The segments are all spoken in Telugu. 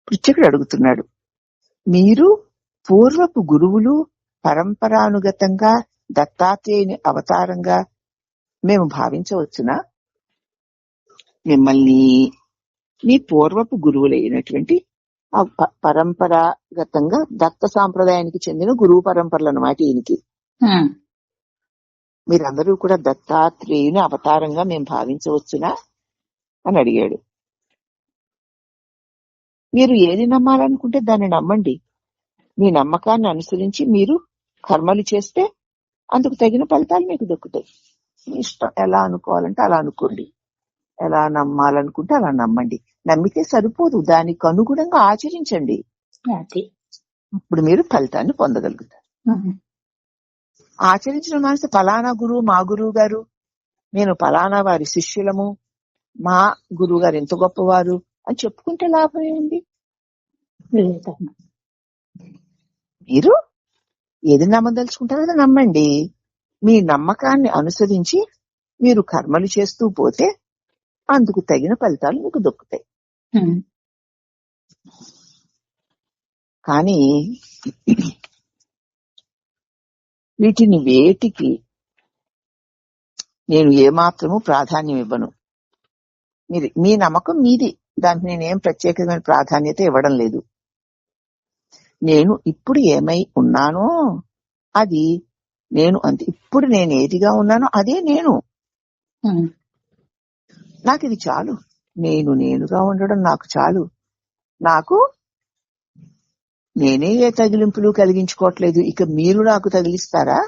పృచ్ఛకుడు అడుగుతున్నాడు, మీరు పూర్వపు గురువులు పరంపరానుగతంగా దత్తాత్రేయుని అవతారంగా మేము భావించవచ్చునా? మిమ్మల్ని మీ పూర్వపు గురువులైనటువంటి పరంపరాగతంగా దత్త సాంప్రదాయానికి చెందిన గురువు పరంపరలు అన్నమాట ఈయనకి. మీరందరూ కూడా దత్తాత్రేయుని అవతారంగా మేము భావించవచ్చునా అని అడిగాడు. మీరు ఏది నమ్మాలనుకుంటే దాన్ని నమ్మండి. మీ నమ్మకాన్ని అనుసరించి మీరు కర్మలు చేస్తే అందుకు తగిన ఫలితాలు మీకు దొక్కుతాయి. మీ ఇష్టం, ఎలా అనుకోవాలంటే అలా అనుకోండి, ఎలా నమ్మాలనుకుంటే అలా నమ్మండి. నమ్మితే సరిపోదు, దానికి అనుగుణంగా ఆచరించండి. ఇప్పుడు మీరు ఫలితాన్ని పొందగలుగుతారు. ఆచరించిన మనసు ఫలానా గురువు మా గురువు గారు, నేను ఫలానా వారి శిష్యులము, మా గురువు గారు ఎంత గొప్పవారు అని చెప్పుకుంటే లాభం ఏముంది? మీరు ఏది నమ్మదలుచుకుంటారో అది నమ్మండి. మీ నమ్మకాన్ని అనుసరించి మీరు కర్మలు చేస్తూ పోతే అందుకు తగిన ఫలితాలు మీకు దొక్కుతాయి. కానీ వీటిని వేటికి నేను ఏమాత్రము ప్రాధాన్యం ఇవ్వను. మీ నమ్మకం మీది, దానికి నేనేం ప్రత్యేకమైన ప్రాధాన్యత ఇవ్వడం లేదు. నేను ఇప్పుడు ఏమై ఉన్నానో అది నేను, అంతే. ఇప్పుడు నేను ఏదిగా ఉన్నానో అదే నేను. నాకు ఇది చాలు. నేనుగా ఉండడం నాకు చాలు. నాకు నేనే ఏ తగిలింపులు కలిగించుకోవట్లేదు, ఇక మీరు నాకు తగిలిస్తారా?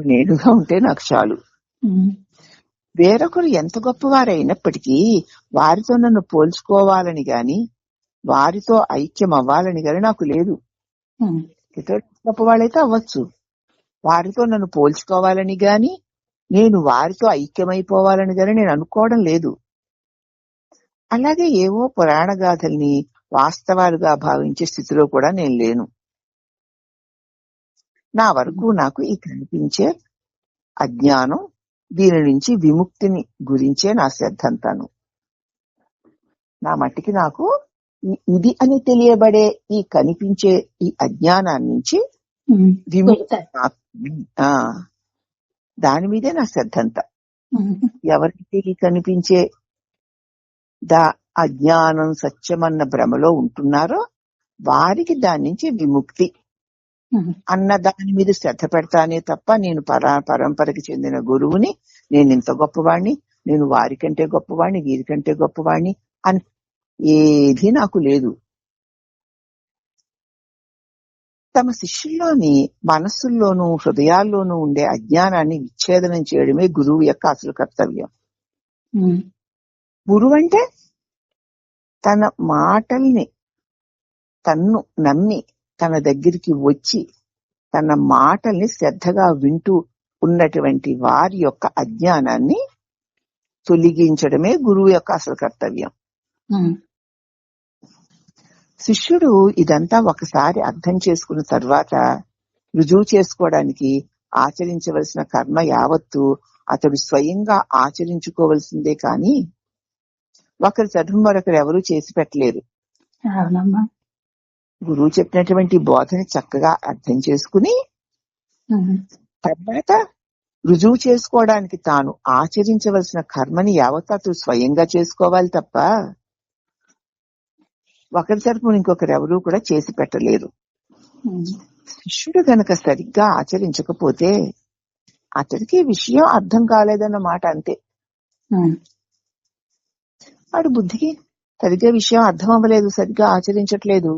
నేనుగా ఉంటే నాకు చాలు. వేరొకరు ఎంత గొప్పవారైనప్పటికీ వారితో నన్ను పోల్చుకోవాలని గాని, వారితో ఐక్యం అవ్వాలని గాని నాకు లేదు. ఇతరులు గొప్పవాళ్ళైతే అవ్వచ్చు, వారితో నన్ను పోల్చుకోవాలని గాని, నేను వారితో ఐక్యమైపోవాలని గాని నేను అనుకోవడం లేదు. అలాగే ఏవో పురాణ గాథల్ని వాస్తవాలుగా భావించే స్థితిలో కూడా నేను లేను. నా వరకు నాకు ఈ కనిపించే అజ్ఞానం, దీని నుంచి విముక్తిని గురించే నా శ్రద్ధ అంతాను. నా మట్టికి నాకు ఇది అని తెలియబడే ఈ కనిపించే ఈ అజ్ఞానాన్ని నుంచి విముక్తి, దాని మీదే నా శ్రద్ధ అంతా. ఎవరికి కనిపించే అజ్ఞానం సత్యమన్న భ్రమలో ఉంటున్నారో వారికి దాని నుంచి విముక్తి అన్న దాని మీద శ్రద్ధ పెడతానే తప్ప, నేను పరంపరకి చెందిన గురువుని, నేను ఇంత గొప్పవాణ్ణి, నేను వారికంటే గొప్పవాణ్ణి, వీరికంటే గొప్పవాణ్ణి అని ఏది నాకు లేదు. తమ శిష్యుల్లోని మనస్సుల్లోనూ హృదయాల్లోనూ ఉండే అజ్ఞానాన్ని విచ్ఛేదనం చేయడమే గురువు యొక్క అసలు కర్తవ్యం. గురువు అంటే తన మాటల్ని తన్ను నమ్మి తన దగ్గరికి వచ్చి తన మాటల్ని శ్రద్ధగా వింటూ ఉన్నటువంటి వారి యొక్క అజ్ఞానాన్ని తొలగించడమే గురువు యొక్క అసలు కర్తవ్యం. శిష్యుడు ఇదంతా ఒకసారి అర్థం చేసుకున్న తర్వాత రుజువు చేసుకోవడానికి ఆచరించవలసిన కర్మ యావత్తు అతడు స్వయంగా ఆచరించుకోవలసిందే కాని ఒకరి చదువు మరొకరు ఎవరూ చేసి పెట్టలేరు. గురువు చెప్పినటువంటి బోధని చక్కగా అర్థం చేసుకుని తర్వాత రుజువు చేసుకోవడానికి తాను ఆచరించవలసిన కర్మని యావత్తు అతడు స్వయంగా చేసుకోవాలి తప్ప ఒకరి తరపున ఇంకొకరు ఎవరూ కూడా చేసి పెట్టలేరు. శిష్యుడు గనక సరిగ్గా ఆచరించకపోతే అతడికి విషయం అర్థం కాలేదన్నమాట, అంతే. వాడు బుద్ధికి సరిగ్గా విషయం అర్థం అవ్వలేదు, సరిగ్గా ఆచరించట్లేదు.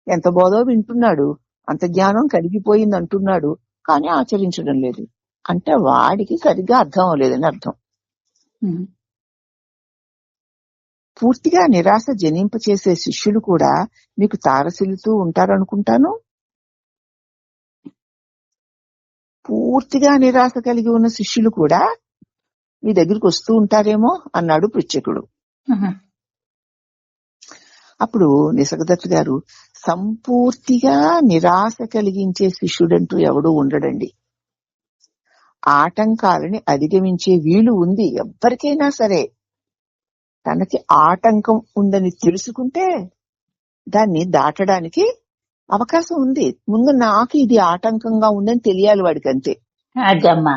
ఎంత బోధో వింటున్నాడు, అంత జ్ఞానం కలిగిపోయింది అంటున్నాడు, కానీ ఆచరించడం లేదు అంటే వాడికి సరిగ్గా అర్థం అవ్వలేదని అర్థం. పూర్తిగా నిరాశ జనింపచేసే శిష్యులు కూడా మీకు తారసిల్లుతూ ఉంటారనుకుంటాను. పూర్తిగా నిరాశ కలిగి ఉన్న శిష్యులు కూడా మీ దగ్గరికి వస్తూ ఉంటారేమో అన్నాడు పృచ్ఛకుడు. అప్పుడు నిసర్గదత్తు గారు, సంపూర్తిగా నిరాశ కలిగించే శిష్యుడంటూ ఎవడూ ఉండడండి. ఆటంకాలని అధిగమించే వీలు ఉంది ఎవ్వరికైనా సరే. తనకి ఆటంకం ఉందని తెలుసుకుంటే దాన్ని దాటడానికి అవకాశం ఉంది. ముందు నాకు ఇది ఆటంకంగా ఉందని తెలియాలి వాడికి, అంతే. అదమ్మా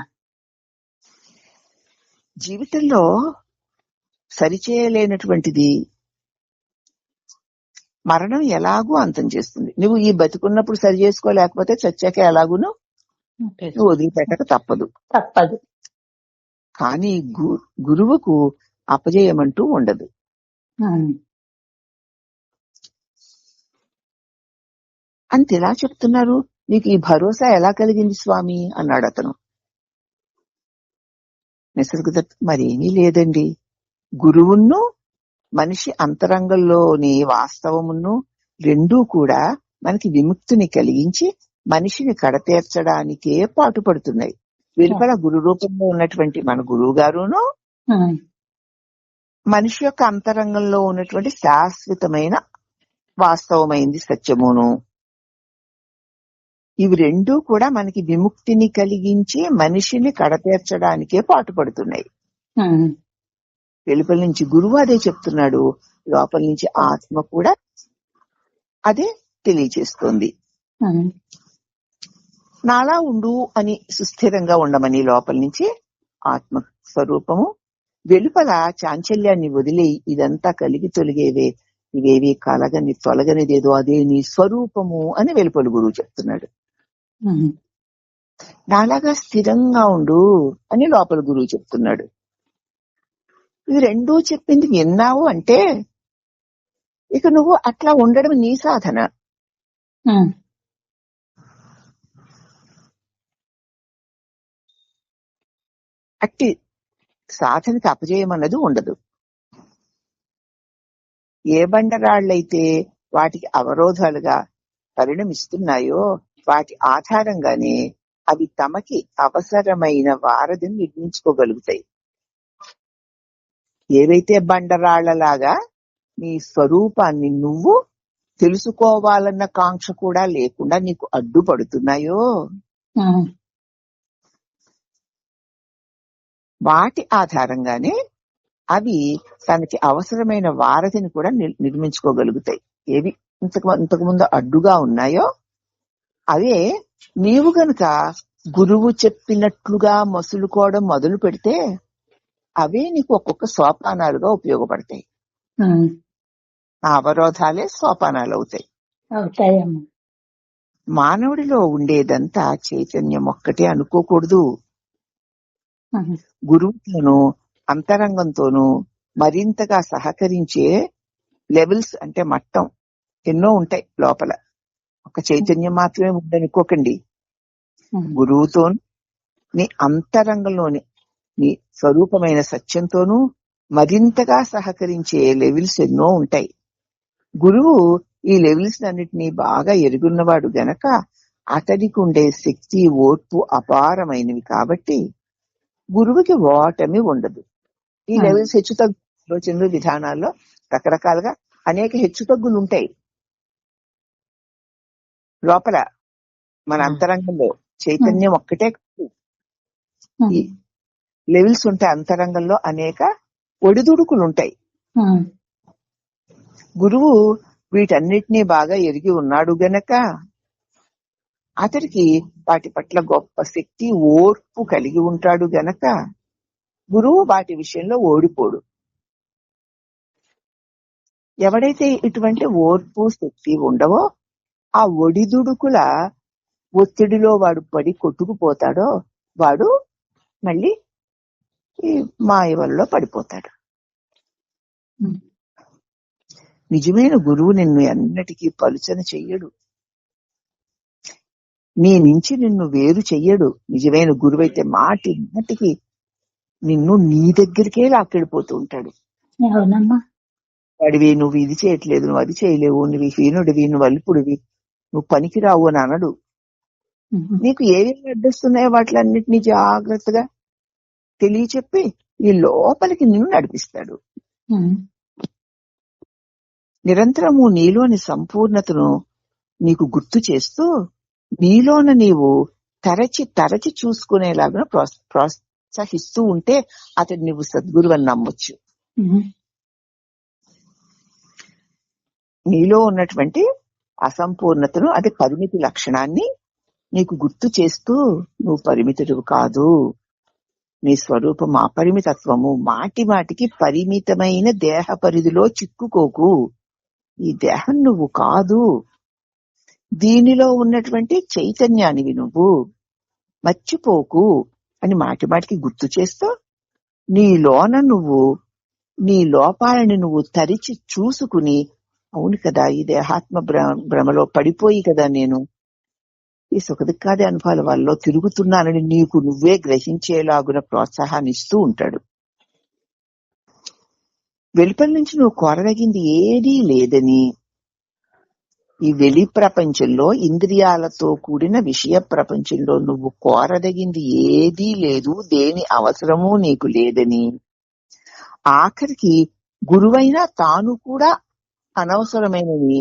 జీవితంలో సరిచేయలేనటువంటిది మరణం ఎలాగూ అంతం చేస్తుంది. నువ్వు ఈ బతుకున్నప్పుడు సరి చేసుకోలేకపోతే చచ్చాక ఎలాగూను నువ్వు వదిలిపెట్టక తప్పదు. కానీ గురువుకు అపజయమంటూ ఉండదు. అని ఎలా చెప్తున్నారు? నీకు ఈ భరోసా ఎలా కలిగింది స్వామి అన్నాడు అతను. నిసర్గదత్ మరేమీ లేదండి, గురువును మనిషి అంతరంగంలోని వాస్తవమును రెండూ కూడా మనకి విముక్తిని కలిగించి మనిషిని కడతీర్చడానికే పాటుపడుతున్నాయి. వెలుపల గురు రూపంలో ఉన్నటువంటి మన గురువు గారును మనిషి యొక్క అంతరంగంలో ఉన్నటువంటి శాశ్వతమైన వాస్తవమైంది సత్యమును, ఇవి రెండూ కూడా మనకి విముక్తిని కలిగించి మనిషిని కడతీర్చడానికే పాటుపడుతున్నాయి. వెలుపల నుంచి గురువు అదే చెప్తున్నాడు, లోపల నుంచి ఆత్మ కూడా అదే తెలియచేస్తోంది. నాలా ఉండు అని సుస్థిరంగా ఉండమని లోపల నుంచి ఆత్మ స్వరూపము, వెలుపల చాంచల్యాన్ని వదిలే ఇదంతా కలిగి తొలిగేవే, ఇవేవి కలగని తొలగనిదేదో అదే నీ స్వరూపము అని వెలుపల గురువు చెప్తున్నాడు. నాలాగా స్థిరంగా ఉండు అని లోపల గురువు చెప్తున్నాడు. ఇది రెండూ చెప్పింది విన్నావు అంటే ఇక నువ్వు అట్లా ఉండడం నీ సాధన. అట్టి సాధనకి అపజయమన్నది ఉండదు. ఏ బండరాళ్లైతే వాటికి అవరోధాలుగా పరిణమిస్తున్నాయో వాటి ఆధారంగానే అవి తమకి అవసరమైన వారధిని నిర్మించుకోగలుగుతాయి. ఏవైతే బండరాళ్లలాగా నీ స్వరూపాన్ని నువ్వు తెలుసుకోవాలన్న కాంక్ష కూడా లేకుండా నీకు అడ్డుపడుతున్నాయో వాటి ఆధారంగానే అవి తనకి అవసరమైన వారధిని కూడా నిర్మించుకోగలుగుతాయి. ఏవి ఇంతకు ముందు అడ్డుగా ఉన్నాయో అవే నీవు గనుక గురువు చెప్పినట్లుగా మసులుకోవడం మొదలు పెడితే అవే నీకు ఒక్కొక్క సోపానాలుగా ఉపయోగపడతాయి. ఆ అవరోధాలే సోపానాలు అవుతాయి. మానవుడిలో ఉండేదంతా చైతన్యం ఒక్కటే అనుకోకూడదు. గురువుతోనూ అంతరంగంతోనూ మరింతగా సహకరించే లెవెల్స్ అంటే మట్టం ఎన్నో ఉంటాయి. లోపల ఒక చైతన్యం మాత్రమే ఉందనుకోకండి. గురువుతో నీ అంతరంగంలోని నీ స్వరూపమైన సత్యంతోనూ మరింతగా సహకరించే లెవెల్స్ ఎన్నో ఉంటాయి. గురువు ఈ లెవెల్స్ అన్నిటినీ బాగా ఎరుగున్నవాడు గనక అతడికి ఉండే శక్తి ఓర్పు అపారమైనవి కాబట్టి గురువుకి ఓటమి ఉండదు. ఈ లెవెల్స్ హెచ్చుతగ్గు ఆలోచనలు విధానాల్లో రకరకాలుగా అనేక హెచ్చుతగ్గులు ఉంటాయి. లోపల మన అంతరంగంలో చైతన్యం ఒక్కటే ఈ లెవెల్స్ ఉంటాయి. అంతరంగంలో అనేక ఒడిదుడుకులు ఉంటాయి. గురువు వీటన్నిటినీ బాగా ఎరిగి ఉన్నాడు గనక అతడికి వాటి పట్ల గొప్ప శక్తి ఓర్పు కలిగి ఉంటాడు గనక గురువు వాటి విషయంలో ఓడిపోడు. ఎవడైతే ఇటువంటి ఓర్పు శక్తి ఉండవో ఆ ఒడిదుడుకుల ఒత్తిడిలో వాడు పడి కొట్టుకుపోతాడో వాడు మళ్ళీ ఈ మాయవలలో పడిపోతాడు. నిజమైన గురువు నిన్ను ఎన్నటికీ పలుచన చెయ్యడు, నీ నుంచి నిన్ను వేరు చెయ్యడు. నిజమైన గురువైతే మాటికి నిన్ను నీ దగ్గరికే లాక్కెళ్ళిపోతూ ఉంటాడు. వాడివి నువ్వు ఇది చేయట్లేదు, నువ్వు అది చేయలేవు, నువ్వు హీనుడివి, నువ్వు అల్పుడివి, నువ్వు పనికిరావు అని అనడు. నీకు ఏవేమి అడ్డొస్తున్నాయో వాటిలన్నిటినీ జాగ్రత్తగా తెలియచెప్పి ఈ లోపలికి నిన్ను నడిపిస్తాడు. నిరంతరము నీలోని సంపూర్ణతను నీకు గుర్తు చేస్తూ నీలోన నీవు తరచి చూసుకునేలాగా ప్రోత్సహిస్తూ ఉంటే అతడు నువ్వు సద్గురువు అని నమ్మొచ్చు. నీలో ఉన్నటువంటి అసంపూర్ణతను, అదే పరిమితి లక్షణాన్ని నీకు గుర్తు చేస్తూ, నువ్వు పరిమితుడు కాదు, నీ స్వరూపం అపరిమితత్వము, మాటి మాటికి పరిమితమైన దేహ పరిధిలో చిక్కుకోకు, ఈ దేహం నువ్వు కాదు, దీనిలో ఉన్నటువంటి చైతన్యానివి నువ్వు, మర్చిపోకు అని మాటి మాటికి గుర్తు చేస్తూ, నీలోన నువ్వు నీ లోపాలని నువ్వు తరిచి చూసుకుని, అవును కదా ఈ దేహాత్మ భ్రమలో పడిపోయి కదా నేను ఈ సుఖదుఖాది అనుభవాల వల్ల తిరుగుతున్నానని నీకు నువ్వే గ్రహించేలాగున ప్రోత్సాహాన్ని ఇస్తూ ఉంటాడు. వెలుపల నుంచి నువ్వు కోరదగింది ఏదీ లేదని, ఈ వెలి ప్రపంచంలో ఇంద్రియాలతో కూడిన విషయ ప్రపంచంలో నువ్వు కోరదగింది ఏదీ లేదు, దేని అవసరమూ నీకు లేదని, ఆఖరికి గురువైనా తాను కూడా అనవసరమైనవి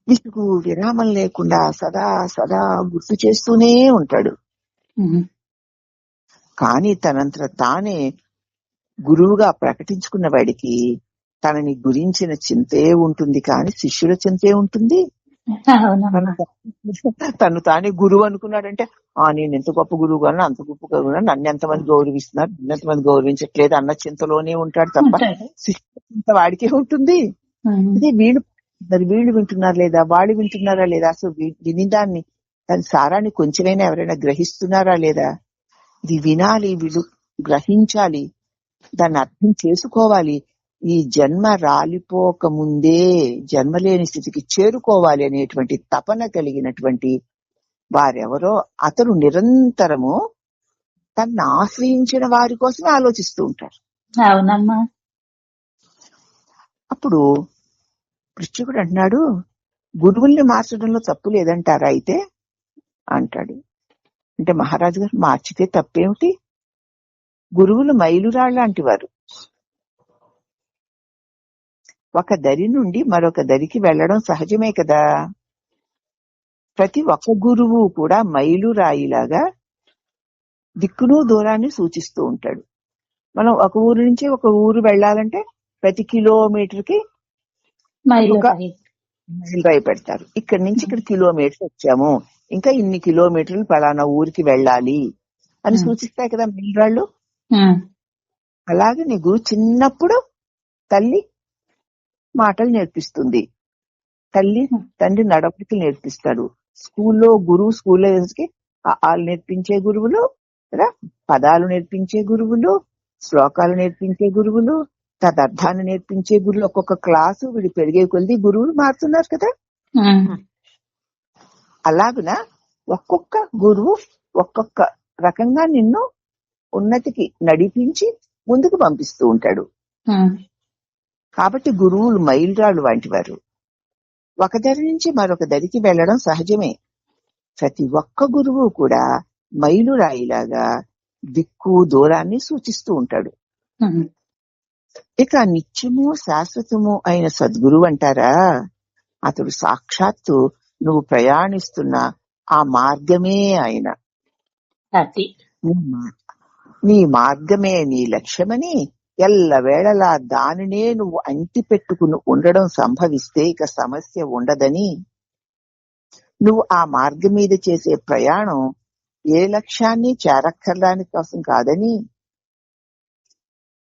విసుగు విరామం లేకుండా సదా సదా గుర్తు చేస్తూనే ఉంటాడు. కానీ తనంతట తానే గురువుగా ప్రకటించుకున్న వాడికి తనని గురించిన చింతే ఉంటుంది, కానీ శిష్యుల చింతే ఉంటుంది. తను తానే గురువు అనుకున్నాడంటే, నేను ఎంత గొప్ప గురువు గాను, అంత గొప్ప గురువు, నన్ను ఎంతమంది గౌరవిస్తున్నారు, నన్ను ఎంతమంది గౌరవించట్లేదు అన్న చింతలోనే ఉంటాడు తప్ప శిష్యుల చింత వాడికే ఉంటుంది. అదే వీళ్ళు వింటున్నారు లేదా, వాళ్ళు వింటున్నారా లేదా, అసలు విని దాని సారాన్ని కొంచెమైనా ఎవరైనా గ్రహిస్తున్నారా లేదా, ఇది వినాలి, వీళ్ళు గ్రహించాలి, దాన్ని అర్థం చేసుకోవాలి, ఈ జన్మ రాలిపోక ముందే జన్మలేని స్థితికి చేరుకోవాలి అనేటువంటి తపన కలిగినటువంటి వారెవరో అతను నిరంతరము తనను ఆశ్రయించిన వారి కోసమే ఆలోచిస్తూ ఉంటారు. అవునమ్మా. అప్పుడు పృచ్ఛకుడు అంటున్నాడు, గురువుల్ని మార్చడంలో తప్పు లేదంటారా అయితే అంటాడు. అంటే మహారాజు గారు, మార్చితే తప్పేమిటి, గురువులు మైలురాళ్ళు లాంటి వారు, ఒక దరి నుండి మరొక దరికి వెళ్లడం సహజమే కదా. ప్రతి ఒక్క గురువు కూడా మైలురాయిలాగా దిక్కును దూరాన్ని సూచిస్తూ ఉంటాడు. మనం ఒక ఊరు నుంచి ఒక ఊరు వెళ్ళాలంటే ప్రతి కిలోమీటర్కి ఒక మైలురాయి పెడతారు. ఇక్కడి నుంచి ఇక్కడ కిలోమీటర్ వచ్చాము, ఇంకా ఇన్ని కిలోమీటర్లు పలానా ఊరికి వెళ్ళాలి అని సూచిస్తాయి కదా మైలురాళ్ళు. అలాగే నీకు చిన్నప్పుడు తల్లి మాటలు నేర్పిస్తుంది, తండ్రి నడవడికలు నేర్పిస్తాడు, స్కూల్లో వాళ్ళు నేర్పించే గురువులు కదా, పదాలు నేర్పించే గురువులు, శ్లోకాలు నేర్పించే గురువులు, తదర్థాన్ని నేర్పించే గురువులు, ఒక్కొక్క క్లాసు వీడు పెరిగే కొద్ది గురువులు మారుతున్నారు కదా. అలాగున ఒక్కొక్క గురువు ఒక్కొక్క రకంగా నిన్ను ఉన్నతికి నడిపించి ముందుకు పంపిస్తూ ఉంటాడు. కాబట్టి గురువులు మైలురాళ్ళు వంటి వారు, ఒక దరి నుంచి మరొక దరికి వెళ్లడం సహజమే. ప్రతి ఒక్క గురువు కూడా మైలురాయిలాగా దిక్కు దూరాన్ని సూచిస్తూ ఉంటాడు. ఇక నిత్యము శాశ్వతము అయిన సద్గురువు అంటారా, అతడు సాక్షాత్తు నువ్వు ప్రయాణిస్తున్న ఆ మార్గమే ఆయన. నీ మార్గమే నీ లక్ష్యమని ఎల్లవేళలా దానినే నువ్వు అంటి పెట్టుకుని ఉండడం సంభవిస్తే ఇక సమస్య ఉండదని, నువ్వు ఆ మార్గం మీద చేసే ప్రయాణం ఏ లక్ష్యాన్ని చేరక్కర్లాని కోసం కాదని,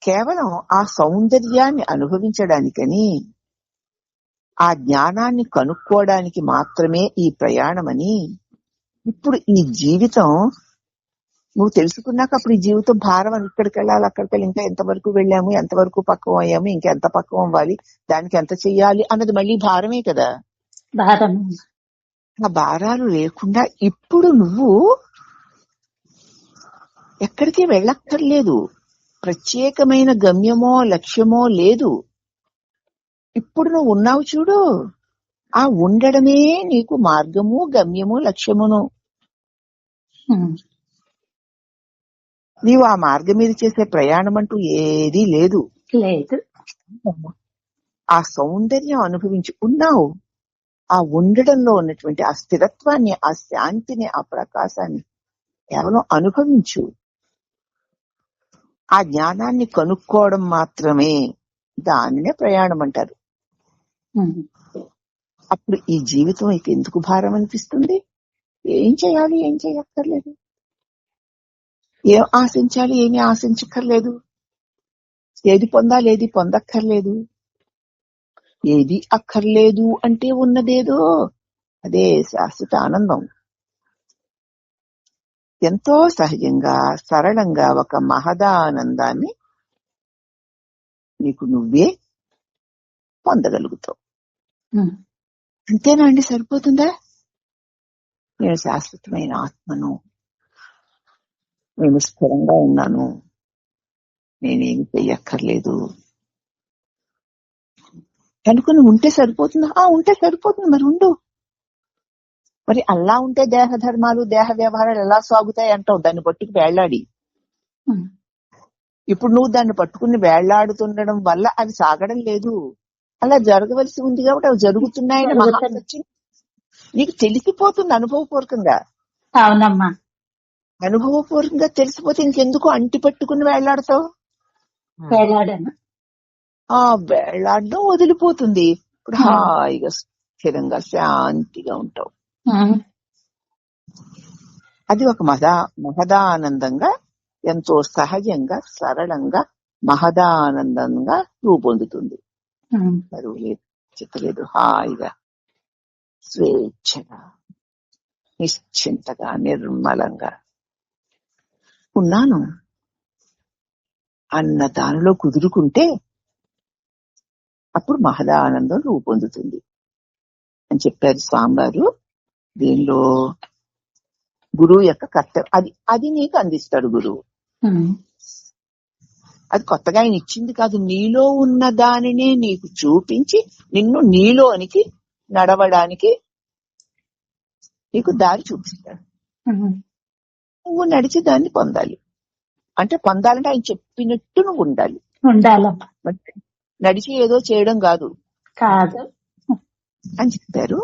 కేవలం ఆ సౌందర్యాన్ని అనుభవించడానికని, ఆ జ్ఞానాన్ని కనుక్కోవడానికి మాత్రమే ఈ ప్రయాణమని, ఇప్పుడు ఈ జీవితం నువ్వు తెలుసుకున్నాక అప్పుడు ఈ జీవితం భారం అని, ఇక్కడికి వెళ్ళాలి అక్కడికి వెళ్ళి, ఇంకా ఎంతవరకు వెళ్ళాము, ఎంతవరకు పక్వం అయ్యాము, ఇంకెంత పక్వం అవ్వాలి, దానికి ఎంత చెయ్యాలి అన్నది మళ్ళీ భారమే కదా. ఆ భారాలు లేకుండా ఇప్పుడు నువ్వు ఎక్కడికి వెళ్ళక్కర్లేదు, ప్రత్యేకమైన గమ్యమో లక్ష్యమో లేదు. ఇప్పుడు నువ్వు ఉన్నావు చూడు, ఆ ఉండడమే నీకు మార్గము గమ్యము లక్ష్యమును. నీవు ఆ మార్గం మీద చేసే ప్రయాణం అంటూ ఏదీ లేదు. ఆ సౌందర్యం అనుభవించి ఉన్నావు, ఆ ఉండడంలో ఉన్నటువంటి ఆ స్థిరత్వాన్ని, ఆ శాంతిని, ఆ ప్రకాశాన్ని కేవలం అనుభవించు. ఆ జ్ఞానాన్ని కనుక్కోవడం మాత్రమే, దానినే ప్రయాణం అంటారు. అప్పుడు ఈ జీవితం ఇక ఎందుకు భారం అనిపిస్తుంది? ఏం చేయాలి, ఏం చేయక్కర్లేదు, ఏం ఆశించాలి, ఏమీ ఆశించక్కర్లేదు, ఏది పొందాలి, ఏది పొందక్కర్లేదు, ఏది అక్కర్లేదు అంటే ఉన్నదేదో అదే శాశ్వత ఆనందం. ఎంతో సహజంగా సరళంగా ఒక మహదానందాన్ని నీకు నువ్వే పొందగలుగుతావు. అంతేనా అండి? సరిపోతుందా? నేను శాశ్వతమైన ఆత్మను, నేను స్థిరంగా ఉన్నాను, నేనేమి చెయ్యక్కర్లేదు అనుకుని ఉంటే సరిపోతుందా? ఉంటే సరిపోతుంది. మరి ఉండు. మరి అలా ఉంటే దేహ ధర్మాలు, దేహ వ్యవహారాలు ఎలా సాగుతాయి అంటావు దాన్ని పట్టుకు వేళ్లాడి. ఇప్పుడు నువ్వు దాన్ని పట్టుకుని వేళ్లాడుతుండడం వల్ల అవి సాగడం లేదు. అలా జరగవలసి ఉంది కాబట్టి అవి జరుగుతున్నాయని మహాసత్యం నీకు తెలిసిపోతుంది అనుభవపూర్వకంగా. అవునమ్మా, అనుభవపూర్వకంగా తెలిసిపోతే ఇంకెందుకు అంటి పట్టుకుని వేళ్లాడతావు? వేళ్లాడడం వదిలిపోతుంది. ఇప్పుడు హాయిగా స్థిరంగా శాంతిగా ఉంటావు. అది ఒక మహదానందంగా, ఎంతో సహజంగా సరళంగా మహదానందంగా రూపొందుతుంది. బరువు లేదు, చిత్తలేదు, హాయిగా స్వేచ్ఛగా నిశ్చింతగా నిర్మలంగా ఉన్నాను అన్న దానిలో కుదురుకుంటే అప్పుడు మహదానందం రూపొందుతుంది అని చెప్పారు స్వామివారు. దీనిలో గురువు యొక్క కర్తవ్యం అది నీకు అందిస్తాడు గురువు. అది కొత్తగా ఆయన ఇచ్చింది కాదు, నీలో ఉన్న దానినే నీకు చూపించి నిన్ను నీలోనికి నడవడానికి నీకు దారి చూపిస్తాడు. నువ్వు నడిచి దాన్ని పొందాలి. అంటే పొందాలంటే ఆయన చెప్పినట్టు నువ్వు ఉండాలి. నడిచి ఏదో చేయడం కాదు కాదు అని చెప్పారు.